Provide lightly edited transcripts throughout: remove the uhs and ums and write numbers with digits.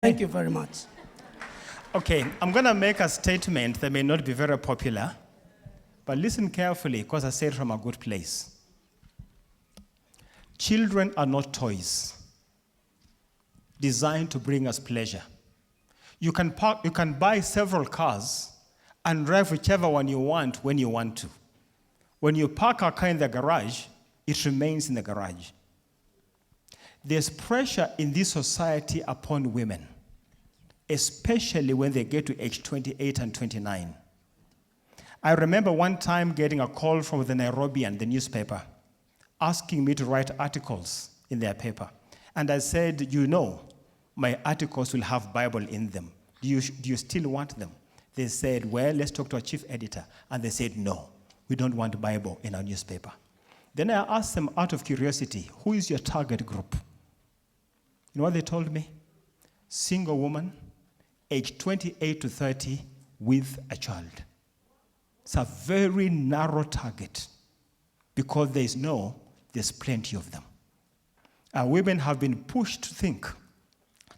Thank you very much. Okay, I'm going to make a statement that may not be very popular, but listen carefully because I say it from a good place. Children are not toys designed to bring us pleasure. You can buy several cars and drive whichever one you want when you want to. When you park a car in the garage, it remains in the garage. There's pressure in this society upon women, especially when they get to age 28 and 29. I remember one time getting a call from the Nairobian, the newspaper, asking me to write articles in their paper. And I said, you know, my articles will have Bible in them. Do you still want them? They said, well, let's talk to our chief editor. And they said, no, we don't want Bible in our newspaper. Then I asked them out of curiosity, who is your target group? You know what they told me? Single woman, age 28 to 30, with a child. It's a very narrow target because there's plenty of them. Women have been pushed to think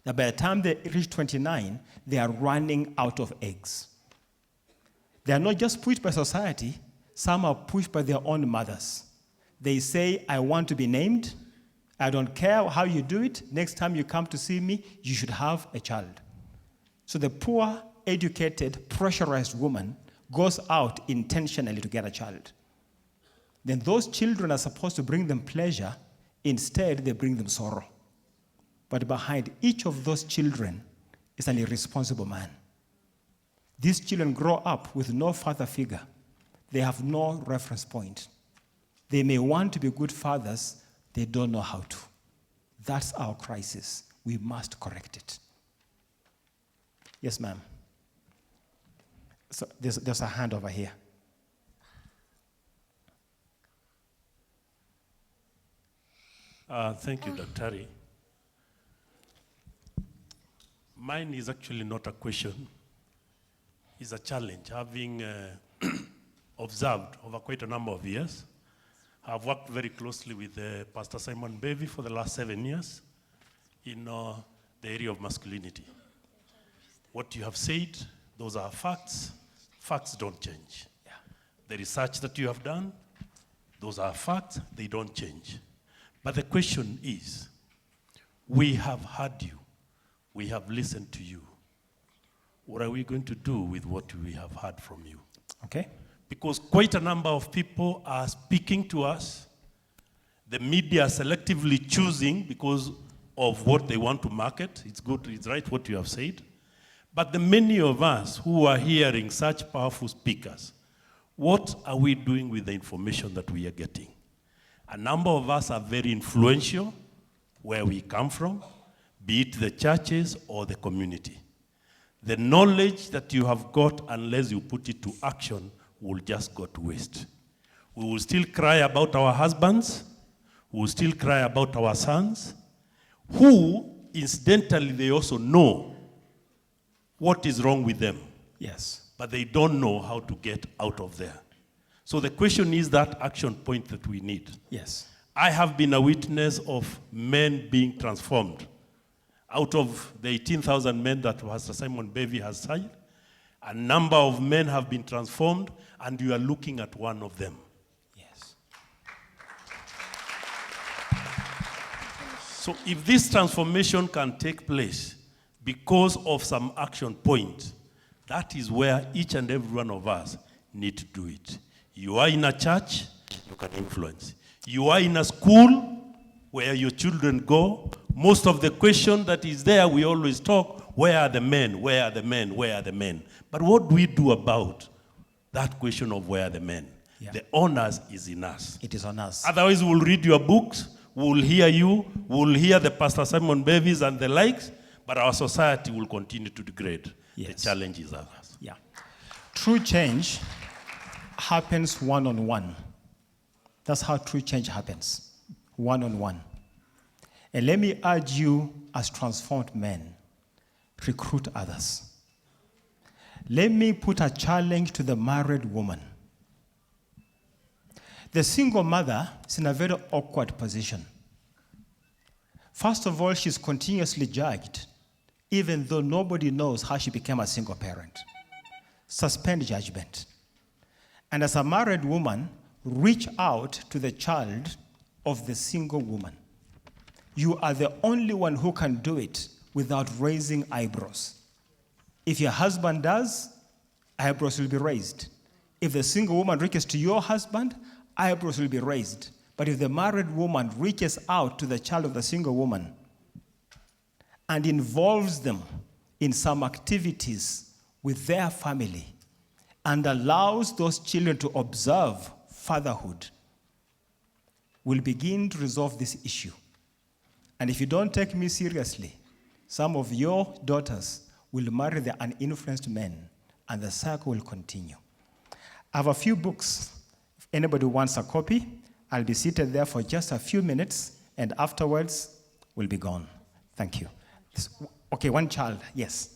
that by the time they reach 29, they are running out of eggs. They are not just pushed by society, some are pushed by their own mothers. They say, I want to be named. I don't care how you do it. Next time you come to see me, you should have a child. So the poor, educated, pressurized woman goes out intentionally to get a child. Then those children are supposed to bring them pleasure. Instead, they bring them sorrow. But behind each of those children is an irresponsible man. These children grow up with no father figure. They have no reference point. They may want to be good fathers, they don't know how to. That's our crisis. We must correct it. Yes, ma'am. So there's a hand over here. Thank you, Dr. Mine is actually not a question. It's a challenge. Having observed over quite a number of years, I've worked very closely with Pastor Simon Bevy for the last 7 years in the area of masculinity. What you have said, those are facts. Facts don't change. Yeah. The research that you have done, those are facts, they don't change. But the question is, we have heard you, we have listened to you. What are we going to do with what we have heard from you? Okay. Because quite a number of people are speaking to us. The media are selectively choosing because of what they want to market. It's good, it's right what you have said. But the many of us who are hearing such powerful speakers, what are we doing with the information that we are getting? A number of us are very influential where we come from, be it the churches or the community. The knowledge that you have got, unless you put it to action, will just go to waste. We will still cry about our husbands, we will still cry about our sons, who, incidentally, they also know what is wrong with them. Yes. But they don't know how to get out of there. So the question is that action point that we need. Yes. I have been a witness of men being transformed. Out of the 18,000 men that Pastor Simon Bevy has signed, a number of men have been transformed, and you are looking at one of them. Yes. So if this transformation can take place because of some action point, that is where each and every one of us need to do it. You are in a church, you can influence. You are in a school where your children go. Most of the question that is there, we always talk, where are the men? Where are the men? Where are the men? But what do we do about that question of where are the men? Yeah. The honors is in us. It is on us. Otherwise, we'll read your books, we'll hear you, we'll hear the Pastor Simon Bevies and the likes, but our society will continue to degrade. Yes. The challenge is ours. Yeah. True change happens one-on-one. That's how true change happens, one-on-one. And let me urge you as transformed men, recruit others. Let me put a challenge to the married woman. The single mother is in a very awkward position. First of all, she's continuously judged even though nobody knows how she became a single parent. Suspend judgment. And as a married woman, reach out to the child of the single woman. You are the only one who can do it without raising eyebrows. If your husband does, eyebrows will be raised. If the single woman reaches to your husband, eyebrows will be raised. But if the married woman reaches out to the child of the single woman and involves them in some activities with their family and allows those children to observe fatherhood, we'll begin to resolve this issue. And if you don't take me seriously, some of your daughters will marry the uninfluenced men, and the cycle will continue. I have a few books. If anybody wants a copy, I'll be seated there for just a few minutes, and afterwards, we'll be gone. Thank you. Okay, one child, yes.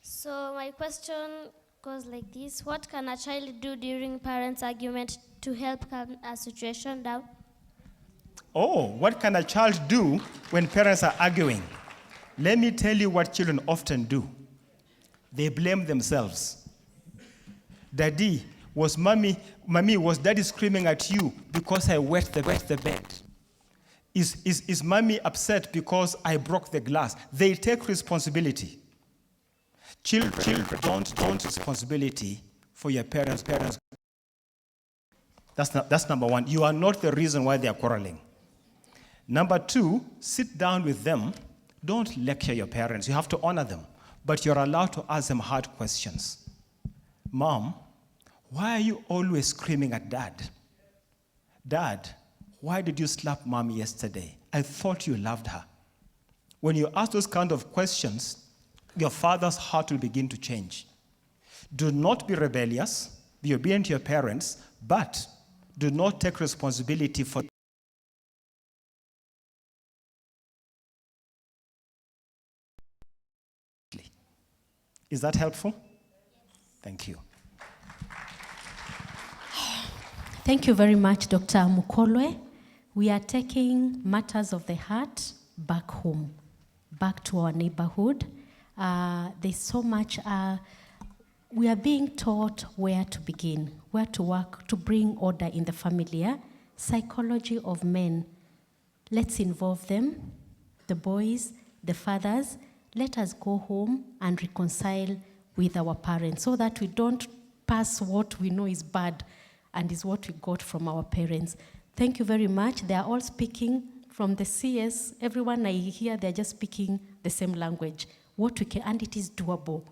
So my question goes like this. What can a child do during parents' argument to help calm a situation down? Oh, what can a child do when parents are arguing? Let me tell you what children often do. They blame themselves. Daddy, was mommy, was daddy screaming at you because I wet the bed? Is mommy upset because I broke the glass? They take responsibility. Children don't take responsibility for your parents. That's number one. You are not the reason why they are quarreling. Number two, sit down with them. Don't lecture your parents. You have to honor them. But you're allowed to ask them hard questions. Mom, why are you always screaming at Dad? Dad, why did you slap Mom yesterday? I thought you loved her. When you ask those kind of questions, your father's heart will begin to change. Do not be rebellious. Be obedient to your parents, but do not take responsibility for. Is that helpful? Thank you. Thank you very much, Dr. Mukolwe. We are taking matters of the heart back home, back to our neighborhood. There's so much, we are being taught where to begin, where to work, to bring order in the family. Psychology of men. Let's involve them, the boys, the fathers. Let us go home and reconcile with our parents so that we don't pass what we know is bad and is what we got from our parents. Thank you very much. They are all speaking from the CS. Everyone I hear, they're just speaking the same language. What we can, and it is doable.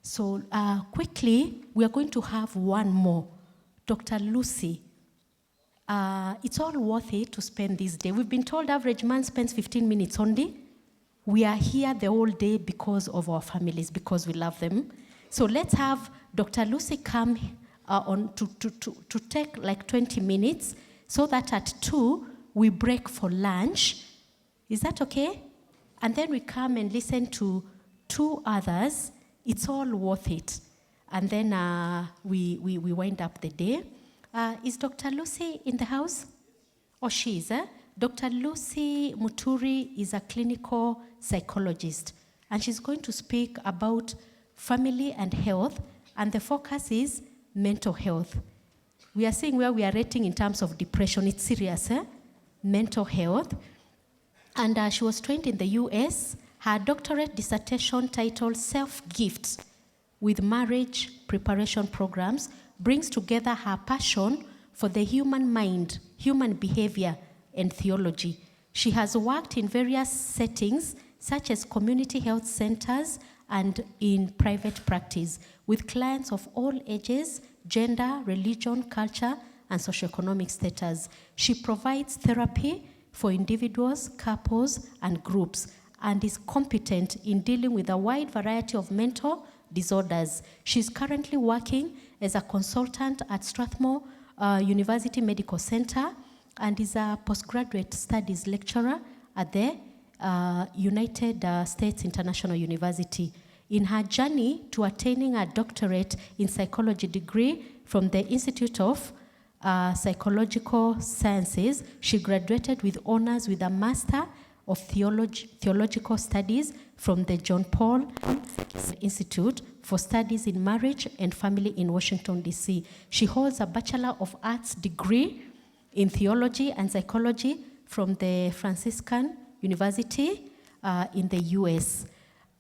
So quickly, we are going to have one more. Dr. Lucy, it's all worth it to spend this day. We've been told average man spends 15 minutes only. We are here the whole day because of our families, because we love them. So let's have Dr. Lucy come to take like 20 minutes so that at 2, we break for lunch. Is that okay? And then we come and listen to 2 others. It's all worth it. And then we wind up the day. Is Dr. Lucy in the house? Oh, she is, eh? Dr. Lucy Muturi is a clinical psychologist, and she's going to speak about family and health, and the focus is mental health. We are seeing where we are rating in terms of depression. It's serious, eh? Mental health. And she was trained in the US. Her doctorate dissertation titled Self-Gifts with Marriage Preparation Programs brings together her passion for the human mind, human behavior, and theology. She has worked in various settings, such as community health centers and in private practice, with clients of all ages, gender, religion, culture, and socioeconomic status. She provides therapy for individuals, couples, and groups, and is competent in dealing with a wide variety of mental disorders. She's currently working as a consultant at Strathmore University Medical Center and is a postgraduate studies lecturer at the United States International University. In her journey to attaining a doctorate in psychology degree from the Institute of Psychological Sciences, she graduated with honors with a Master of Theological Studies from the John Paul Institute for Studies in Marriage and Family in Washington, D.C. She holds a Bachelor of Arts degree in Theology and Psychology from the Franciscan University in the U.S.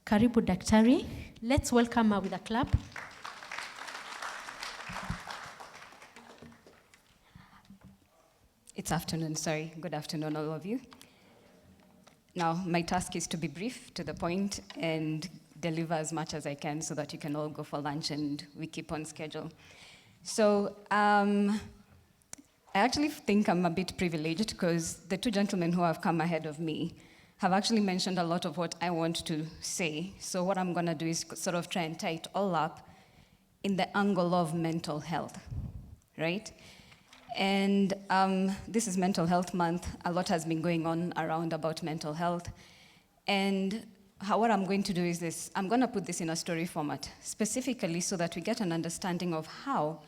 Karibu Daktari. Let's welcome her with a clap. It's afternoon, sorry. Good afternoon, all of you. Now, my task is to be brief, to the point, and deliver as much as I can so that you can all go for lunch and we keep on schedule. So, I actually think I'm a bit privileged because the two gentlemen who have come ahead of me have actually mentioned a lot of what I want to say. So what I'm gonna do is sort of try and tie it all up in the angle of mental health, right? And this is Mental Health Month. A lot has been going on around about mental health. And what I'm going to do is this. I'm going to put this in a story format, specifically so that we get an understanding of how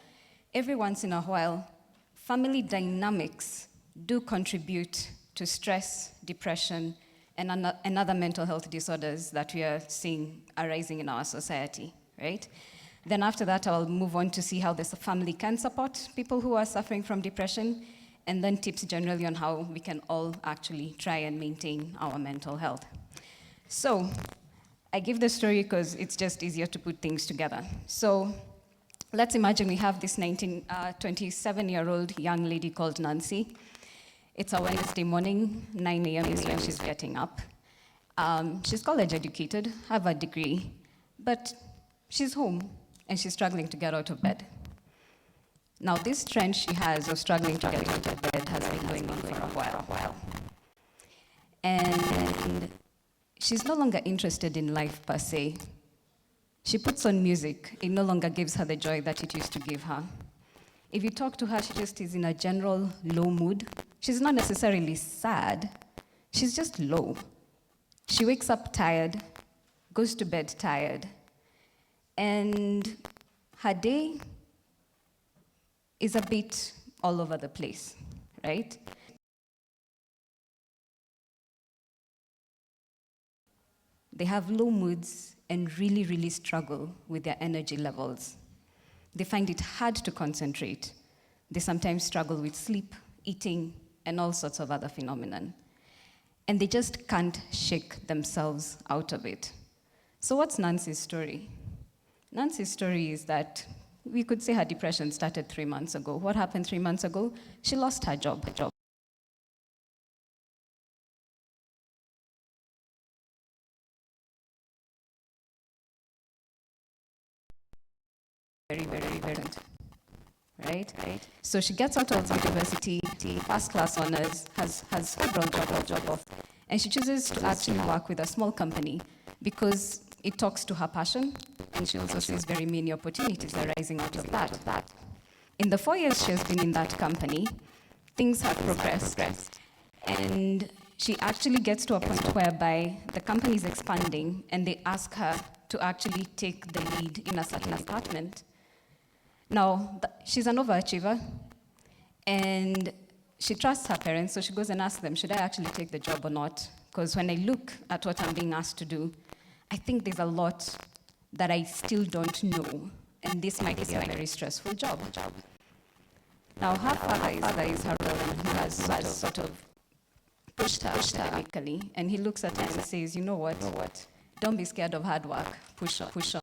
every once in a while, family dynamics do contribute to stress, depression, and other mental health disorders that we are seeing arising in our society, right? Then after that, I'll move on to see how the family can support people who are suffering from depression, and then tips generally on how we can all actually try and maintain our mental health. So I give the story because it's just easier to put things together. So let's imagine we have this 27-year-old young lady called Nancy. It's a Wednesday morning, 9 a.m. is when she's getting up. She's college educated, have a degree, but she's home. And she's struggling to get out of bed. Now, this trend she has of struggling to get out of bed has been going on for a while. And she's no longer interested in life per se. She puts on music. It no longer gives her the joy that it used to give her. If you talk to her, she just is in a general low mood. She's not necessarily sad. She's just low. She wakes up tired, goes to bed tired, and her day is a bit all over the place, right? They have low moods and really, really struggle with their energy levels. They find it hard to concentrate. They sometimes struggle with sleep, eating, and all sorts of other phenomena. And they just can't shake themselves out of it. So what's Nancy's story? Nancy's story is that we could say her depression started 3 months ago. What happened 3 months ago? She lost her job. Very, very important, right? So she gets out of university, first class honors, has a job, and she chooses to actually work with a small company because it talks to her passion, and she also sees very many opportunities arising out of that. In the 4 years she has been in that company, things have progressed, and she actually gets to a point whereby the company is expanding, and they ask her to actually take the lead in a certain department. Now, she's an overachiever, and she trusts her parents, so she goes and asks them, should I actually take the job or not? Because when I look at what I'm being asked to do, I think there's a lot that I still don't know, and this might be a very stressful job. Now, her father is her role, who has sort of pushed her academically, and he looks at her and says, you know what? Don't be scared of hard work. Push on.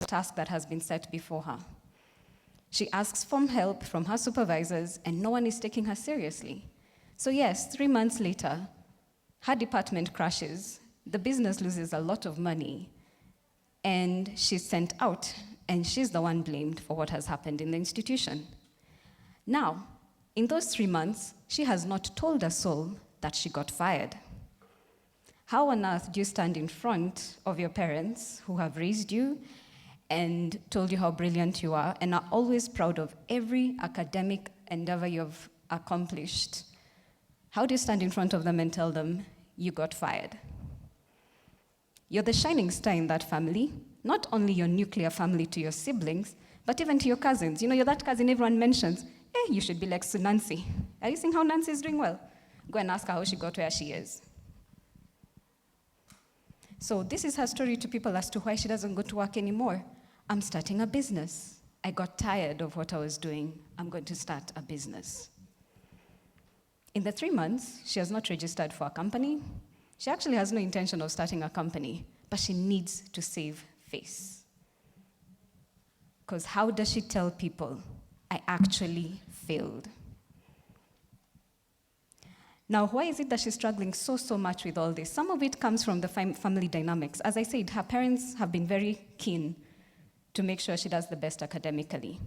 Task that has been set before her. She asks for help from her supervisors, and no one is taking her seriously. So yes, 3 months later, her department crashes, the business loses a lot of money, and she's sent out, and she's the one blamed for what has happened in the institution. Now, in those 3 months, she has not told a soul that she got fired. How on earth do you stand in front of your parents who have raised you and told you how brilliant you are, and are always proud of every academic endeavor you've accomplished? How do you stand in front of them and tell them you got fired? You're the shining star in that family, not only your nuclear family to your siblings, but even to your cousins. You know, you're that cousin everyone mentions. You should be like Nancy. Are you seeing how Nancy is doing well? Go and ask her how she got where she is. So this is her story to people as to why she doesn't go to work anymore. I'm starting a business. I got tired of what I was doing. I'm going to start a business. In the 3 months, she has not registered for a company. She actually has no intention of starting a company, but she needs to save face. Because how does she tell people, I actually failed? Now, why is it that she's struggling so much with all this? Some of it comes from the family dynamics. As I said, her parents have been very keen to make sure she does the best academically.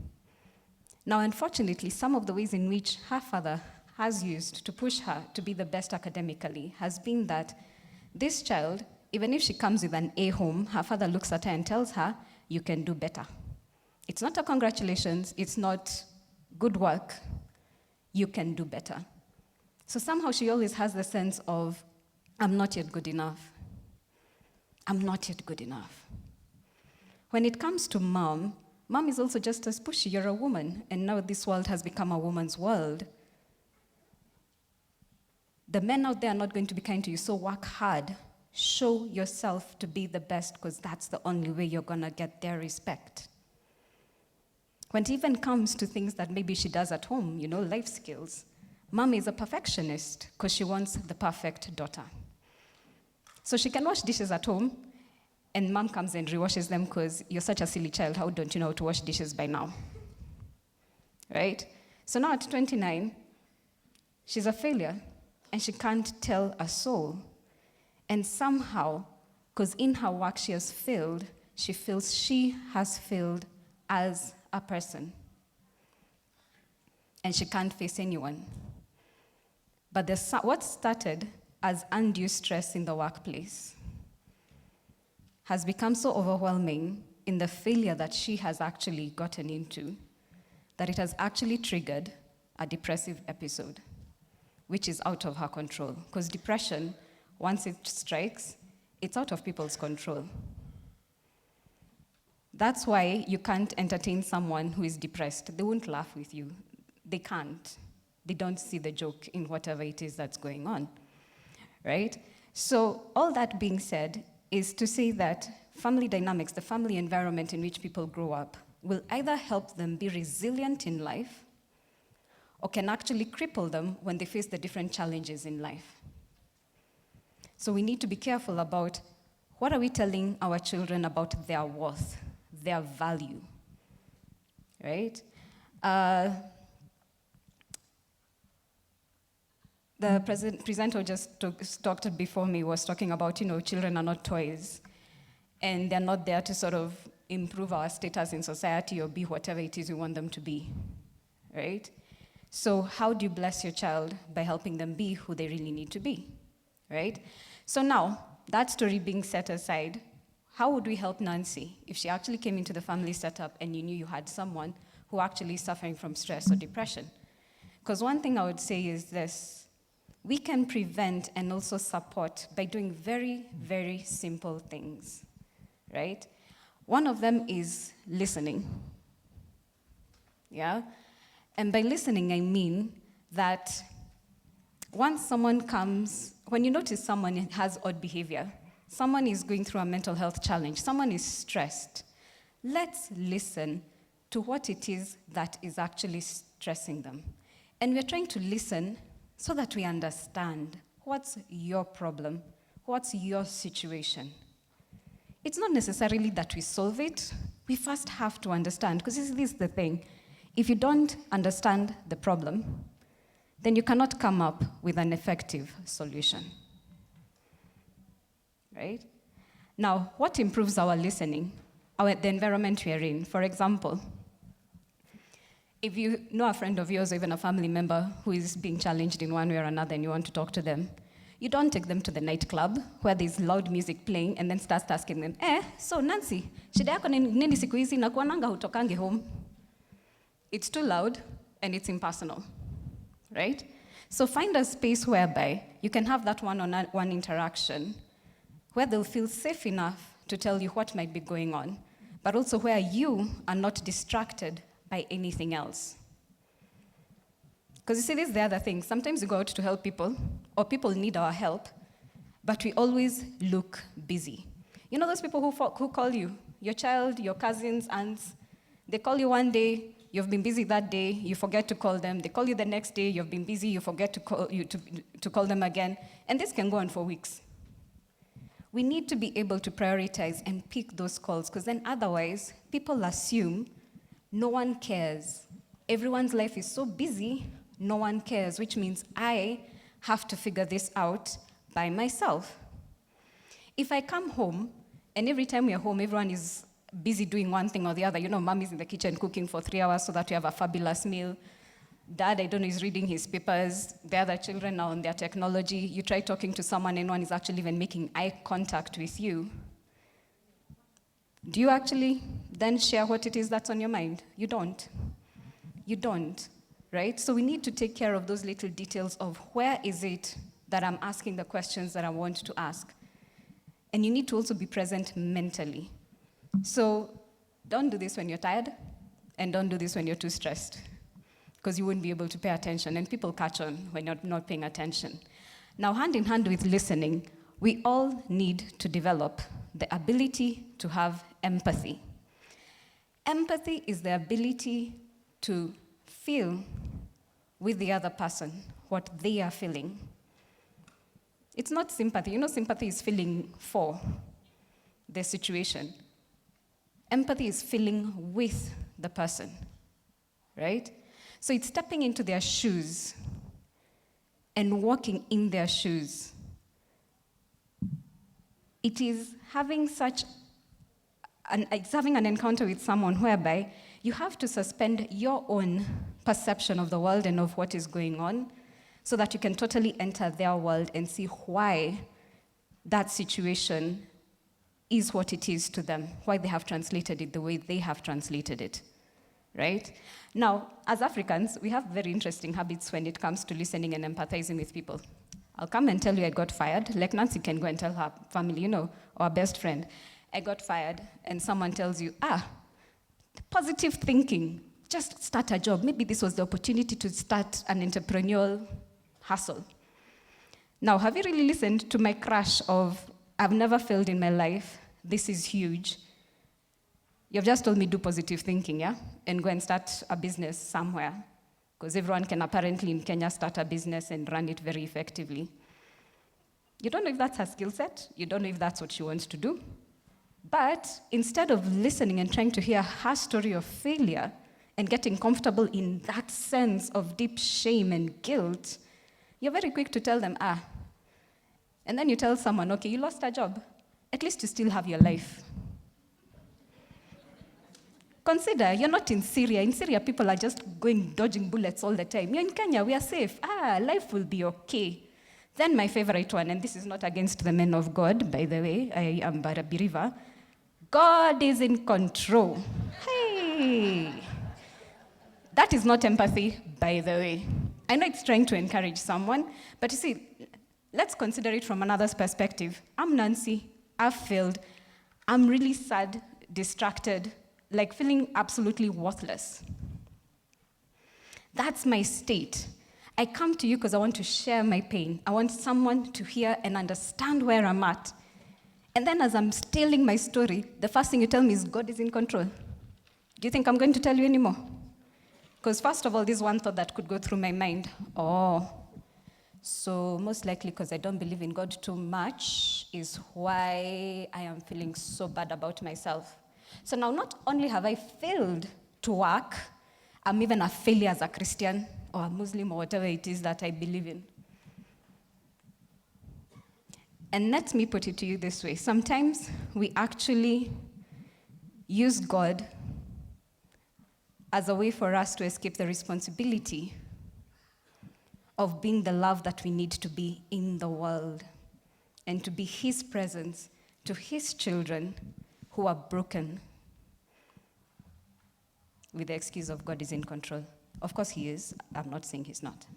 Now, unfortunately, some of the ways in which her father has used to push her to be the best academically has been that this child, even if she comes with an A home, her father looks at her and tells her, you can do better. It's not a congratulations, it's not good work, you can do better. So somehow she always has the sense of, I'm not yet good enough. I'm not yet good enough. When it comes to mom is also just as pushy. You're a woman, and now this world has become a woman's world. The men out there are not going to be kind to you, so work hard. Show yourself to be the best, because that's the only way you're going to get their respect. When it even comes to things that maybe she does at home, you know, life skills, mom is a perfectionist because she wants the perfect daughter. So she can wash dishes at home, and mom comes and rewashes them because you're such a silly child. How don't you know how to wash dishes by now? Right? So now at 29, she's a failure, and she can't tell a soul. And somehow, because in her work she has failed, she feels she has failed as a person. And she can't face anyone. But what started as undue stress in the workplace has become so overwhelming in the failure that she has actually gotten into that it has actually triggered a depressive episode, which is out of her control. Because depression, once it strikes, it's out of people's control. That's why you can't entertain someone who is depressed. They won't laugh with you. They can't. They don't see the joke in whatever it is that's going on, right? So all that being said is to say that family dynamics, the family environment in which people grow up, will either help them be resilient in life or can actually cripple them when they face the different challenges in life. So we need to be careful about what are we telling our children about their worth, their value, right? The presenter just talked before me was talking about, children are not toys, and they're not there to sort of improve our status in society or be whatever it is we want them to be, right? So how do you bless your child? By helping them be who they really need to be, right? So now, that story being set aside, how would we help Nancy if she actually came into the family setup and you knew you had someone who actually is suffering from stress or depression? Because one thing I would say is this: we can prevent and also support by doing very, very simple things, right? One of them is listening, yeah? And by listening, I mean that once someone comes, when you notice someone has odd behavior, someone is going through a mental health challenge, someone is stressed, let's listen to what it is that is actually stressing them. And we're trying to listen so that we understand what's your problem, what's your situation. It's not necessarily that we solve it, we first have to understand, because this is the thing. If you don't understand the problem, then you cannot come up with an effective solution, right? Now, what improves our listening? The environment we are in. For example, if you know a friend of yours or even a family member who is being challenged in one way or another and you want to talk to them, you don't take them to the nightclub where there's loud music playing and then start asking them, so Nancy, shida yako nini siku hizi na kuananga hutokangi home? It's too loud and it's impersonal, right? So find a space whereby you can have that one-on-one interaction where they'll feel safe enough to tell you what might be going on, but also where you are not distracted by anything else. Because you see, this is the other thing. Sometimes we go out to help people, or people need our help, but we always look busy. You know those people who call you, your child, your cousins, aunts, they call you one day, you've been busy that day, you forget to call them. They call you the next day, you've been busy, you forget to call them again. And this can go on for weeks. We need to be able to prioritize and pick those calls, because then otherwise, people assume no one cares. Everyone's life is so busy, no one cares, which means I have to figure this out by myself. If I come home, and every time we're home, everyone is busy doing one thing or the other. You know, mom is in the kitchen cooking for 3 hours so that we have a fabulous meal. Dad, I don't know, is reading his papers. The other children are on their technology. You try talking to someone, and one is actually even making eye contact with you. Do you actually then share what it is that's on your mind? You don't. You don't, right? So we need to take care of those little details of where is it that I'm asking the questions that I want to ask. And you need to also be present mentally. So don't do this when you're tired, and don't do this when you're too stressed, because you wouldn't be able to pay attention, and people catch on when you're not paying attention. Now, hand in hand with listening, we all need to develop the ability to have empathy. Empathy is the ability to feel with the other person what they are feeling. It's not sympathy. You know, sympathy is feeling for the situation. Empathy is feeling with the person, right? So it's stepping into their shoes and walking in their shoes. It is having having an encounter with someone whereby you have to suspend your own perception of the world and of what is going on so that you can totally enter their world and see why that situation is what it is to them, why they have translated it the way they have translated it, right? Now, as Africans, we have very interesting habits when it comes to listening and empathizing with people. I'll come and tell you I got fired, like Nancy can go and tell her family, or her best friend, I got fired, and someone tells you, positive thinking, just start a job. Maybe this was the opportunity to start an entrepreneurial hustle. Now, have you really listened to my crash of, I've never failed in my life, this is huge. You've just told me do positive thinking, yeah? And go and start a business somewhere. Because everyone can apparently in Kenya start a business and run it very effectively. You don't know if that's her skill set. You don't know if that's what she wants to do. But instead of listening and trying to hear her story of failure and getting comfortable in that sense of deep shame and guilt, you're very quick to tell them, And then you tell someone, okay, you lost a job. At least you still have your life. Consider, you're not in Syria. In Syria, people are just dodging bullets all the time. You're in Kenya, we are safe. Life will be okay. Then my favorite one, and this is not against the men of God, by the way, I am a believer. God is in control. Hey! That is not empathy, by the way. I know it's trying to encourage someone, but you see, let's consider it from another perspective. I'm Nancy, I've failed, I'm really sad, distracted, like feeling absolutely worthless. That's my state. I come to you because I want to share my pain. I want someone to hear and understand where I'm at. And then as I'm telling my story, the first thing you tell me is God is in control. Do you think I'm going to tell you anymore? Because first of all, this one thought that could go through my mind. So most likely because I don't believe in God too much is why I am feeling so bad about myself. So now not only have I failed to work, I'm even a failure as a Christian or a Muslim or whatever it is that I believe in. And let me put it to you this way. Sometimes we actually use God as a way for us to escape the responsibility of being the love that we need to be in the world and to be His presence to His children who are broken with the excuse of God is in control. Of course He is. I'm not saying He's not.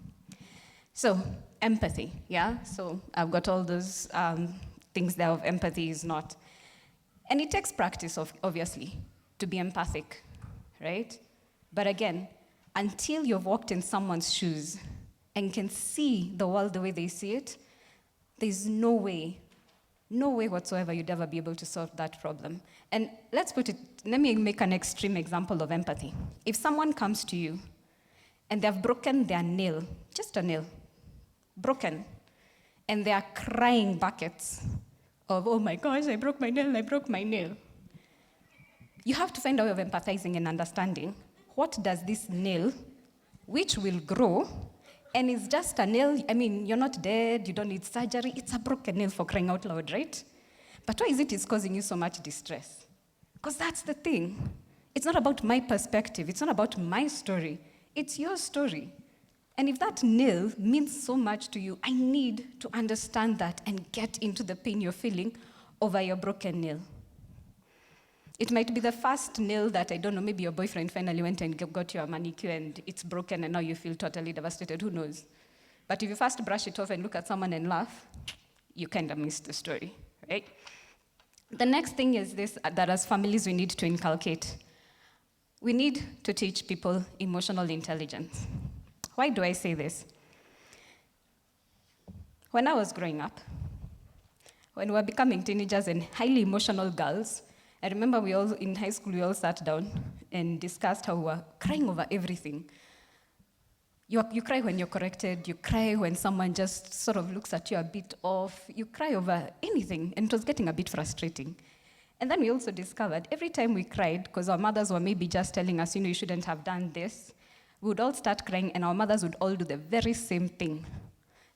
So, empathy, yeah? So I've got all those thinks they're of empathy is not. And it takes practice, obviously, to be empathic, right? But again, until you've walked in someone's shoes and can see the world the way they see it, there's no way whatsoever you'd ever be able to solve that problem. And let me make an extreme example of empathy. If someone comes to you and they've broken their nail, just a nail, broken, and they are crying buckets of, oh my gosh, I broke my nail. You have to find a way of empathizing and understanding, what does this nail, which will grow, and it's just a nail, I mean, you're not dead, you don't need surgery, it's a broken nail for crying out loud, right? But why is it's causing you so much distress? Because that's the thing. It's not about my perspective, it's not about my story, it's your story. And if that nail means so much to you, I need to understand that and get into the pain you're feeling over your broken nail. It might be the first nail that, I don't know, maybe your boyfriend finally went and got you a manicure and it's broken and now you feel totally devastated, who knows? But if you first brush it off and look at someone and laugh, you kind of miss the story, right? The next thing is this, that as families we need to inculcate. We need to teach people emotional intelligence. Why do I say this? When I was growing up, when we were becoming teenagers and highly emotional girls, I remember in high school, we all sat down and discussed how we were crying over everything. You cry when you're corrected, you cry when someone just sort of looks at you a bit off, you cry over anything, and it was getting a bit frustrating. And then we also discovered every time we cried, because our mothers were maybe just telling us, you shouldn't have done this, we would all start crying, and our mothers would all do the very same thing.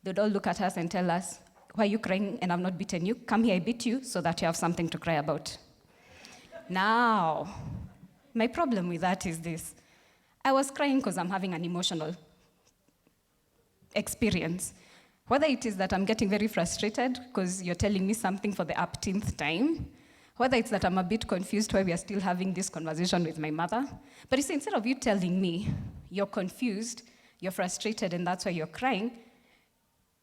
They'd all look at us and tell us, why are you crying and I've not beaten you? Come here, I beat you so that you have something to cry about. Now, my problem with that is this. I was crying because I'm having an emotional experience. Whether it is that I'm getting very frustrated because you're telling me something for the upteenth time, whether it's that I'm a bit confused why we are still having this conversation with my mother. But you see, instead of you telling me you're confused, you're frustrated, and that's why you're crying,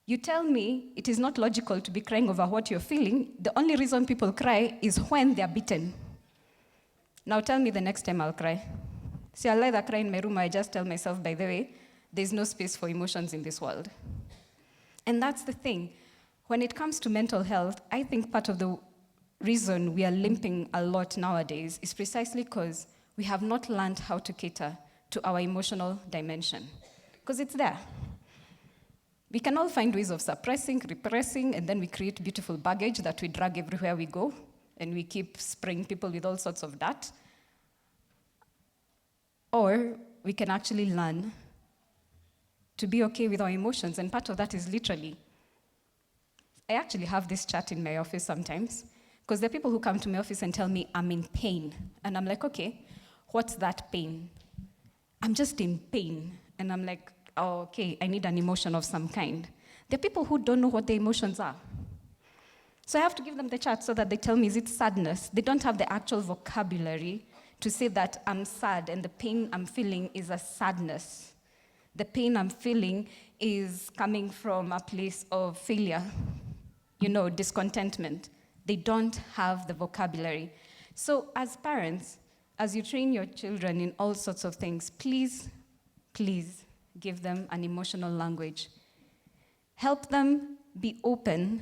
you tell me it is not logical to be crying over what you're feeling. The only reason people cry is when they're beaten. Now tell me the next time I'll cry. See, I'll either cry in my room or I just tell myself, by the way, there's no space for emotions in this world. And that's the thing. When it comes to mental health, I think part of the reason we are limping a lot nowadays is precisely because we have not learned how to cater to our emotional dimension. Because it's there. We can all find ways of suppressing, repressing, and then we create beautiful baggage that we drag everywhere we go, and we keep spraying people with all sorts of dirt. Or we can actually learn to be okay with our emotions, and part of that is literally. I actually have this chat in my office sometimes, because there are people who come to my office and tell me, I'm in pain. And I'm like, okay, what's that pain? I'm just in pain. And I'm like, oh, okay, I need an emotion of some kind. There are people who don't know what their emotions are. So I have to give them the chart so that they tell me, is it sadness? They don't have the actual vocabulary to say that I'm sad and the pain I'm feeling is a sadness. The pain I'm feeling is coming from a place of failure, discontentment. They don't have the vocabulary. So as parents, as you train your children in all sorts of things, please, please give them an emotional language. Help them be open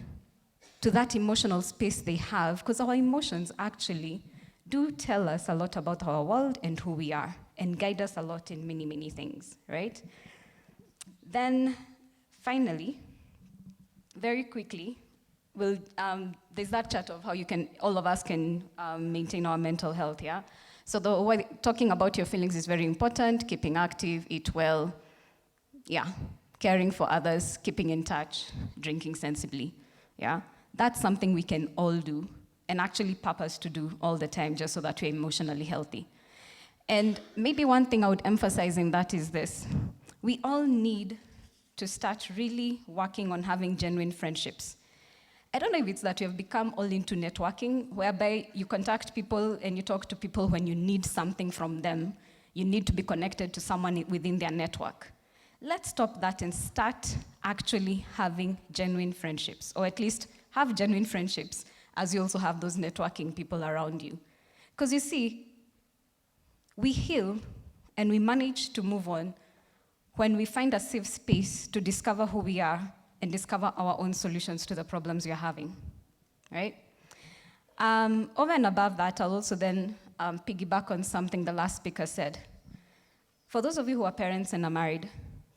to that emotional space they have, because our emotions actually do tell us a lot about our world and who we are, and guide us a lot in many, many things, right? Then, finally, very quickly, there's that chart of how all of us can maintain our mental health, yeah? So talking about your feelings is very important, keeping active, eat well, yeah, caring for others, keeping in touch, drinking sensibly, yeah? That's something we can all do, and actually purpose to do all the time, just so that we're emotionally healthy. And maybe one thing I would emphasize in that is this. We all need to start really working on having genuine friendships. I don't know if it's that we have become all into networking, whereby you contact people and you talk to people when you need something from them. You need to be connected to someone within their network. Let's stop that and start actually having genuine friendships, or at least have genuine friendships, as you also have those networking people around you. Because you see, we heal and we manage to move on when we find a safe space to discover who we are and discover our own solutions to the problems we are having, right? Over and above that, I'll also then piggyback on something the last speaker said. For those of you who are parents and are married,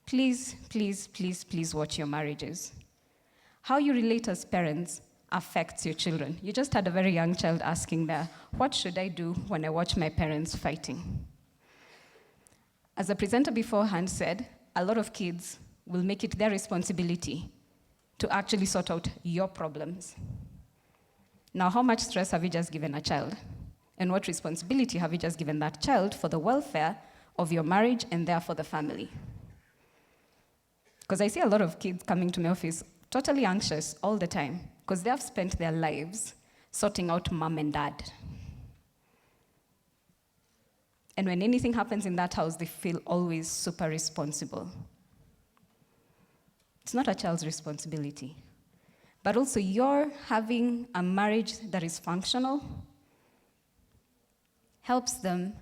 please, please, please, please watch your marriages. How you relate as parents affects your children. You just had a very young child asking there, what should I do when I watch my parents fighting? As the presenter beforehand said, a lot of kids will make it their responsibility to actually sort out your problems. Now, how much stress have you just given a child? And what responsibility have you just given that child for the welfare of your marriage and therefore the family? Because I see a lot of kids coming to my office totally anxious all the time because they have spent their lives sorting out mom and dad. And when anything happens in that house, they feel always super responsible. It's not a child's responsibility. But also, you're having a marriage that is functional helps them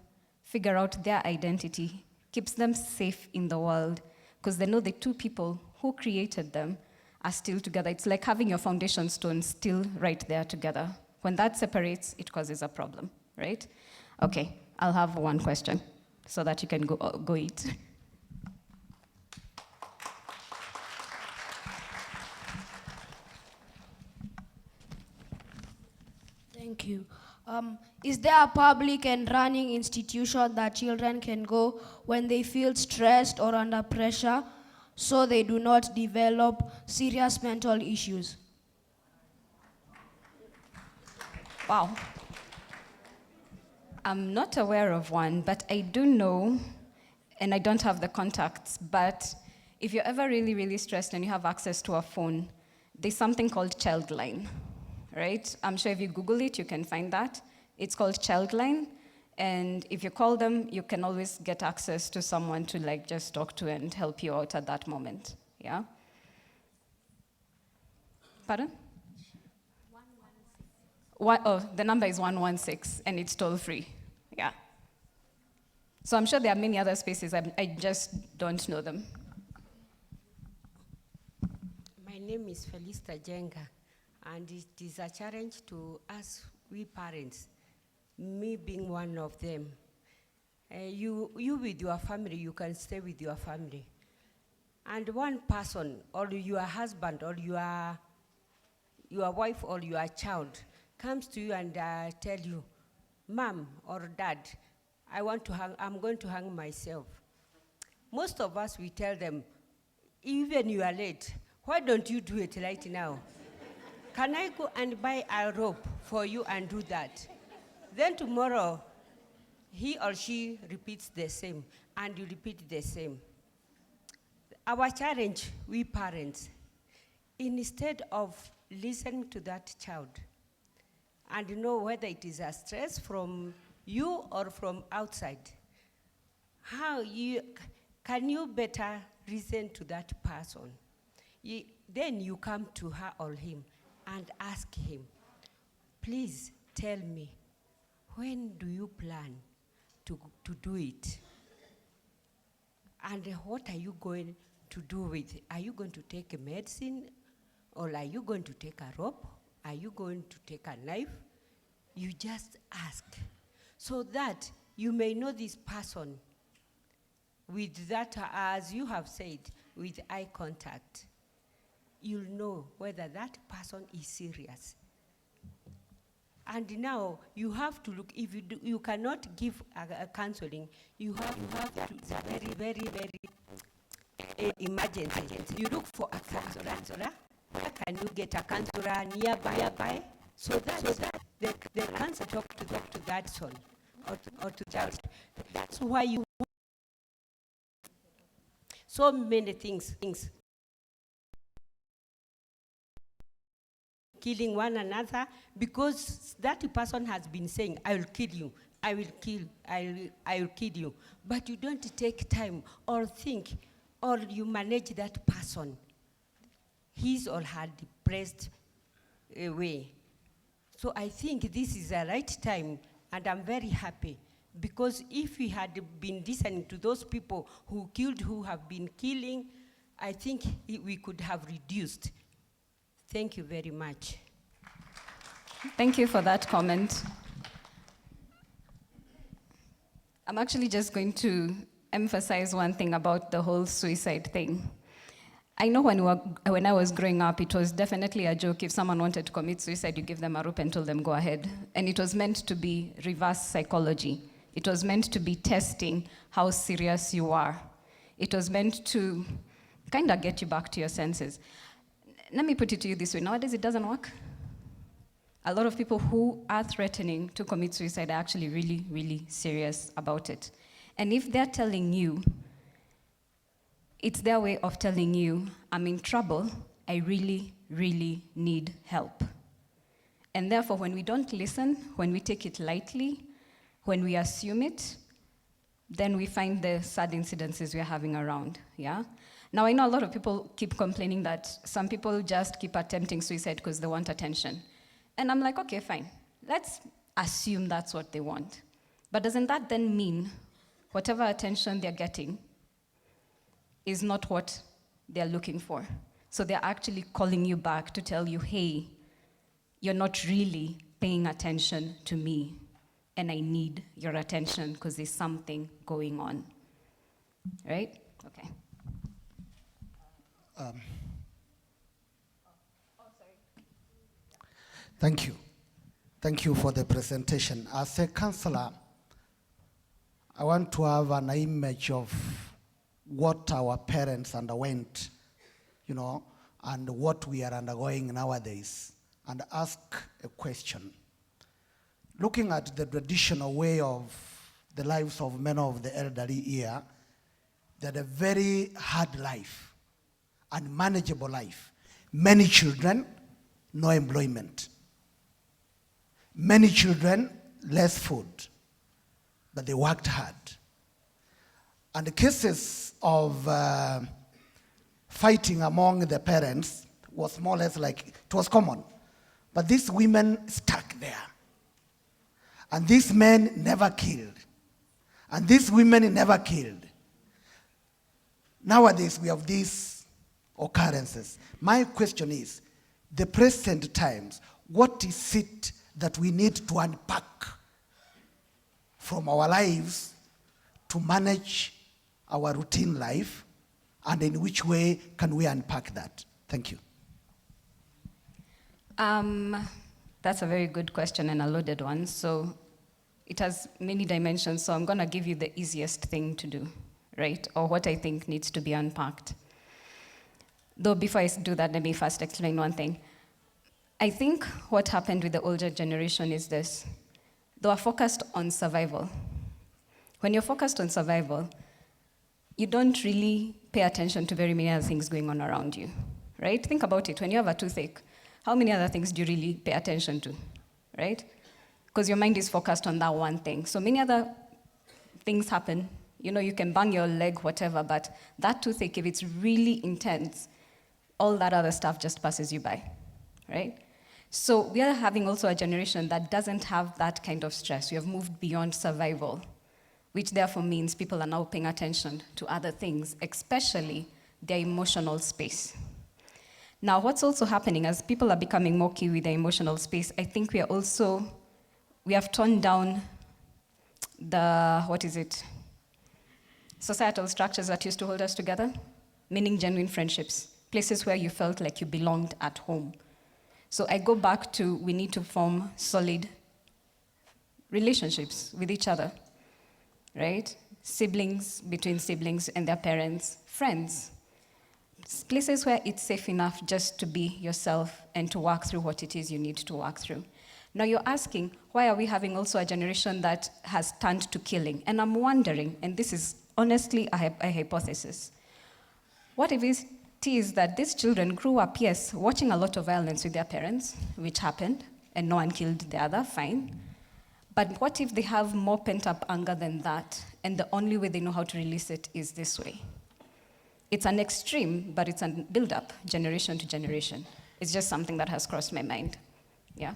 figure out their identity, keeps them safe in the world, because they know the two people who created them are still together. It's like having your foundation stone still right there together. When that separates, it causes a problem, right? Okay, I'll have one question so that you can go eat. Thank you. Is there a public and running institution that children can go when they feel stressed or under pressure so they do not develop serious mental issues? Wow. I'm not aware of one, but I do know, and I don't have the contacts, but if you're ever really, really stressed and you have access to a phone, there's something called Childline, right? I'm sure if you Google it, you can find that. It's called Childline, and if you call them, you can always get access to someone to like just talk to and help you out at that moment, yeah? Pardon? The number is 116, and it's toll free, yeah. So I'm sure there are many other spaces, I just don't know them. My name is Felista Jenga, and it is a challenge to us, we parents, me being one of them. You with your family, you can stay with your family. And one person, or your husband, or your wife, or your child, comes to you and tell you, Mom or Dad, I'm going to hang myself. Most of us, we tell them, even you are late, why don't you do it right now? Can I go and buy a rope for you and do that? Then tomorrow, he or she repeats the same, and you repeat the same. Our challenge, we parents, instead of listening to that child, and know whether it is a stress from you or from outside, can you better listen to that person? Then you come to her or him and ask him, please tell me, when do you plan to do it? And what are you going to do with it? Are you going to take a medicine, or are you going to take a rope? Are you going to take a knife? You just ask, so that you may know this person with that, as you have said, with eye contact. You'll know whether that person is serious. And now you have to look, if you cannot give a counseling, you have to very, very, very emergency. You look for a counselor. Where can you get a counselor nearby? So that they can talk to that son or to child. That's why you so many things. Killing one another, because that person has been saying, I will kill you, I will kill you. But you don't take time or think, or you manage that person, his or her depressed way. So I think this is the right time, and I'm very happy, because if we had been listening to those people who killed, who have been killing, I think we could have reduced. Thank you very much. Thank you for that comment. I'm actually just going to emphasize one thing about the whole suicide thing. I know when I was growing up, it was definitely a joke. If someone wanted to commit suicide, you give them a rope and told them, go ahead. And it was meant to be reverse psychology. It was meant to be testing how serious you are. It was meant to kind of get you back to your senses. Let me put it to you this way. Nowadays, it doesn't work. A lot of people who are threatening to commit suicide are actually really, really serious about it. And if they're telling you, it's their way of telling you, I'm in trouble, I really, really need help. And therefore, when we don't listen, when we take it lightly, when we assume it, then we find the sad incidences we're having around, yeah? Now, I know a lot of people keep complaining that some people just keep attempting suicide because they want attention. And I'm like, okay, fine. Let's assume that's what they want. But doesn't that then mean whatever attention they're getting is not what they're looking for? So they're actually calling you back to tell you, hey, you're not really paying attention to me, and I need your attention because there's something going on. Right? Okay. Thank you. Thank you for the presentation. As a counselor, I want to have an image of what our parents underwent, and what we are undergoing nowadays, and ask a question. Looking at the traditional way of the lives of many of the elderly here, they had a very hard life, unmanageable life. Many children, no employment. Many children, less food, but they worked hard. And the cases of fighting among the parents was more or less like, it was common. But these women stuck there. And these men never killed. And these women never killed. Nowadays, we have these occurrences. My question is, the present times, what is it that we need to unpack from our lives to manage our routine life, and in which way can we unpack that? Thank you. That's a very good question and a loaded one. So it has many dimensions, so I'm going to give you the easiest thing to do, right? Or what I think needs to be unpacked. Though before I do that, let me first explain one thing. I think what happened with the older generation is this. They are focused on survival. When you're focused on survival, you don't really pay attention to very many other things going on around you, right? Think about it. When you have a toothache, how many other things do you really pay attention to, right? Because your mind is focused on that one thing. So many other things happen. You can bang your leg, whatever, but that toothache, if it's really intense, all that other stuff just passes you by, right? So we are having also a generation that doesn't have that kind of stress. We have moved beyond survival, which therefore means people are now paying attention to other things, especially their emotional space. Now, what's also happening as people are becoming more key with their emotional space, I think we have toned down societal structures that used to hold us together, meaning genuine friendships, places where you felt like you belonged at home. So I go back to, we need to form solid relationships with each other, right? Siblings, between siblings and their parents, friends. Places where it's safe enough just to be yourself and to work through what it is you need to work through. Now you're asking, why are we having also a generation that has turned to killing? And I'm wondering, and this is honestly a hypothesis, what if it is that these children grew up, yes, watching a lot of violence with their parents, which happened, and no one killed the other, fine. But what if they have more pent-up anger than that, and the only way they know how to release it is this way? It's an extreme, but it's a build-up, generation to generation. It's just something that has crossed my mind. Yeah.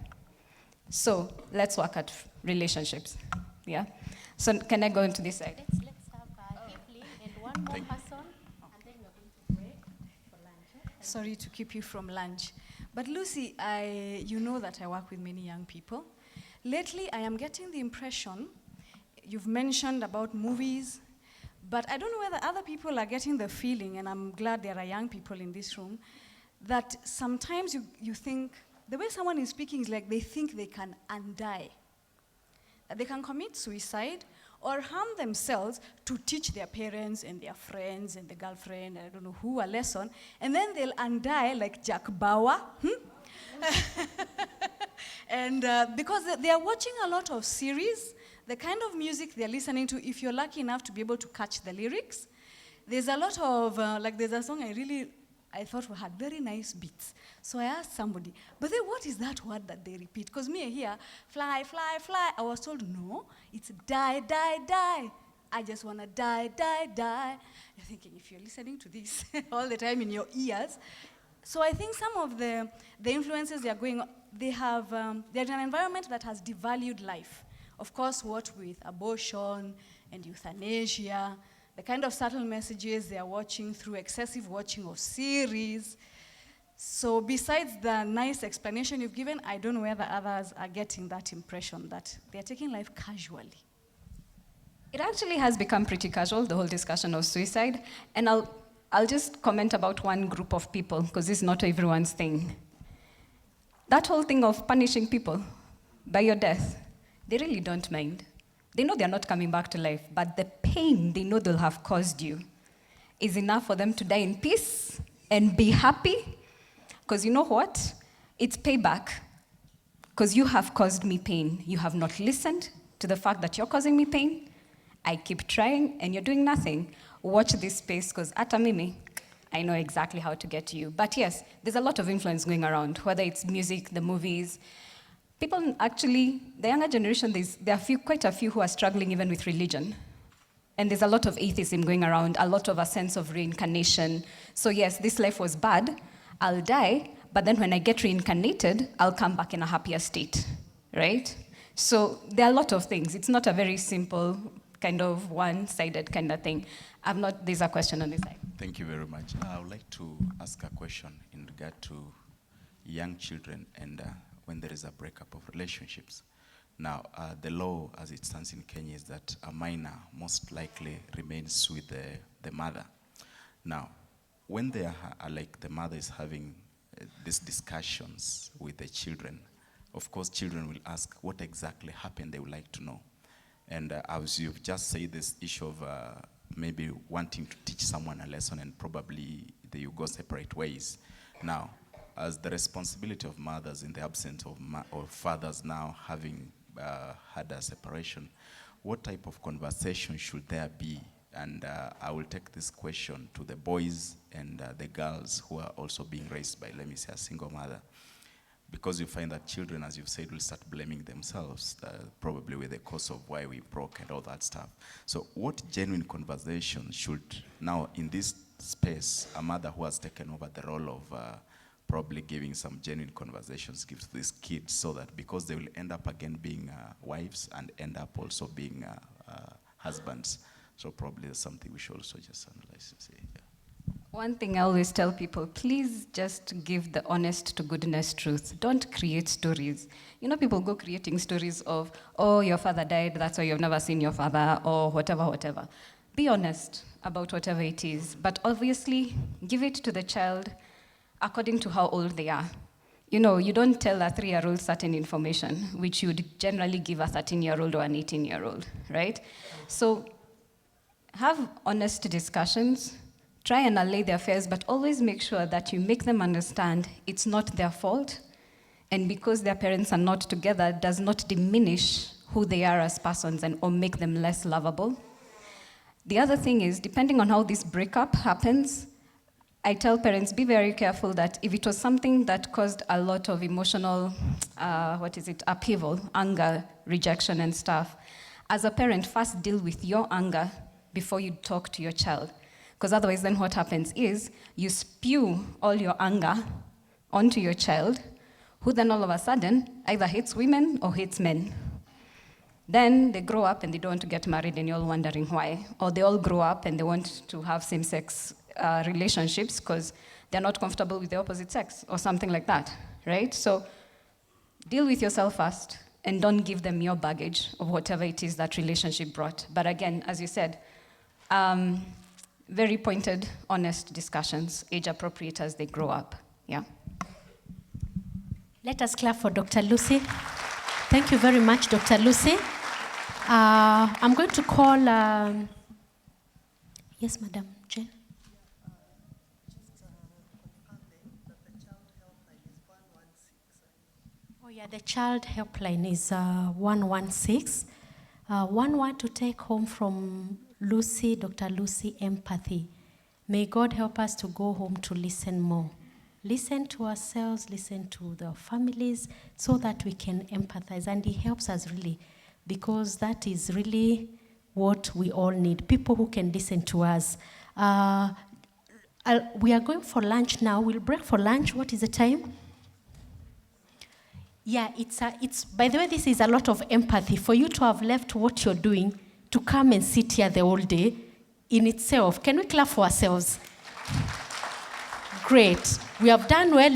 So let's work at relationships. Yeah. So can I go into this side? Let's have Evelyn and one more person, and then we're going to break for lunch. Sorry to keep you from lunch. But Lucy, you know that I work with many young people. Lately, I am getting the impression, you've mentioned about movies, but I don't know whether other people are getting the feeling, and I'm glad there are young people in this room, that sometimes you think, the way someone is speaking is like they think they can undie. That they can commit suicide or harm themselves to teach their parents and their friends and the girlfriend, I don't know who, a lesson, and then they'll undie like Jack Bauer. And because they are watching a lot of series, the kind of music they're listening to, if you're lucky enough to be able to catch the lyrics, there's a lot of, like there's a song I thought had very nice beats. So I asked somebody, but then what is that word that they repeat? Because me here, fly, fly, fly, I was told, no, it's die, die, die. I just want to die, die, die. You're thinking, if you're listening to this all the time in your ears. So I think some of the influences they are going on, they're in an environment that has devalued life. Of course, what with abortion and euthanasia, the kind of subtle messages they are watching through excessive watching of series. So besides the nice explanation you've given, I don't know whether others are getting that impression that they're taking life casually. It actually has become pretty casual, the whole discussion of suicide. And I'll just comment about one group of people, because this is not everyone's thing. That whole thing of punishing people by your death, they really don't mind. They know they're not coming back to life, but the pain they know they'll have caused you is enough for them to die in peace and be happy. Because you know what? It's payback. Because you have caused me pain. You have not listened to the fact that you're causing me pain. I keep trying, and you're doing nothing. Watch this space, because ata mimi, I know exactly how to get to you. But yes, there's a lot of influence going around, whether it's music, the movies. People actually, the younger generation, there are quite a few who are struggling even with religion. And there's a lot of atheism going around, a lot of a sense of reincarnation. So yes, this life was bad, I'll die, but then when I get reincarnated, I'll come back in a happier state, right? So there are a lot of things. It's not a very simple kind of one-sided kind of thing. There's a question on this side. Thank you very much. I would like to ask a question in regard to young children and when there is a breakup of relationships. Now, the law as it stands in Kenya is that a minor most likely remains with the mother. Now, when they are, like the mother is having these discussions with the children, of course children will ask what exactly happened, they would like to know. And as you've just said, this issue of maybe wanting to teach someone a lesson and probably you go separate ways. Now, as the responsibility of mothers in the absence of fathers now having had a separation, what type of conversation should there be? And I will take this question to the boys and the girls who are also being raised by, let me say, a single mother. Because you find that children, as you've said, will start blaming themselves, probably with the cause of why we broke and all that stuff. So what genuine conversation should, now in this space, a mother who has taken over the role of probably giving some genuine conversations give to these kids, so that because they will end up again being wives and end up also being husbands. So probably there's something we should also just analyze and say. Yeah. One thing I always tell people, please just give the honest to goodness truth. Don't create stories. You know, people go creating stories of, oh, your father died, that's why you've never seen your father, or whatever, whatever. Be honest about whatever it is, but obviously give it to the child according to how old they are. You know, you don't tell a 3-year-old certain information, which you would generally give a 13-year-old or an 18-year-old, right? So have honest discussions, try and allay their fears, but always make sure that you make them understand it's not their fault, and because their parents are not together does not diminish who they are as persons or make them less lovable. The other thing is, depending on how this breakup happens, I tell parents, be very careful that if it was something that caused a lot of emotional, upheaval, anger, rejection and stuff, as a parent, first deal with your anger before you talk to your child. Because otherwise then what happens is you spew all your anger onto your child, who then all of a sudden either hates women or hates men. Then they grow up and they don't want to get married and you're all wondering why. Or they all grow up and they want to have same-sex relationships because they're not comfortable with the opposite sex or something like that, right? So deal with yourself first and don't give them your baggage of whatever it is that relationship brought. But again, as you said, very pointed, honest discussions, age-appropriate as they grow up, yeah? Let us clap for Dr. Lucy. Thank you very much, Dr. Lucy. I'm going to call, yes, Madam Jane. Oh yeah, the child helpline is 116. One word to take home from Lucy, Dr. Lucy, empathy. May God help us to go home to listen more. Listen to ourselves, listen to the families, so that we can empathize. And it helps us really, because that is really what we all need, people who can listen to us. We are going for lunch now. We'll break for lunch. What is the time? Yeah, it's. By the way, this is a lot of empathy. For you to have left what you're doing to come and sit here the whole day, in itself. Can we clap for ourselves? Great. We have done well.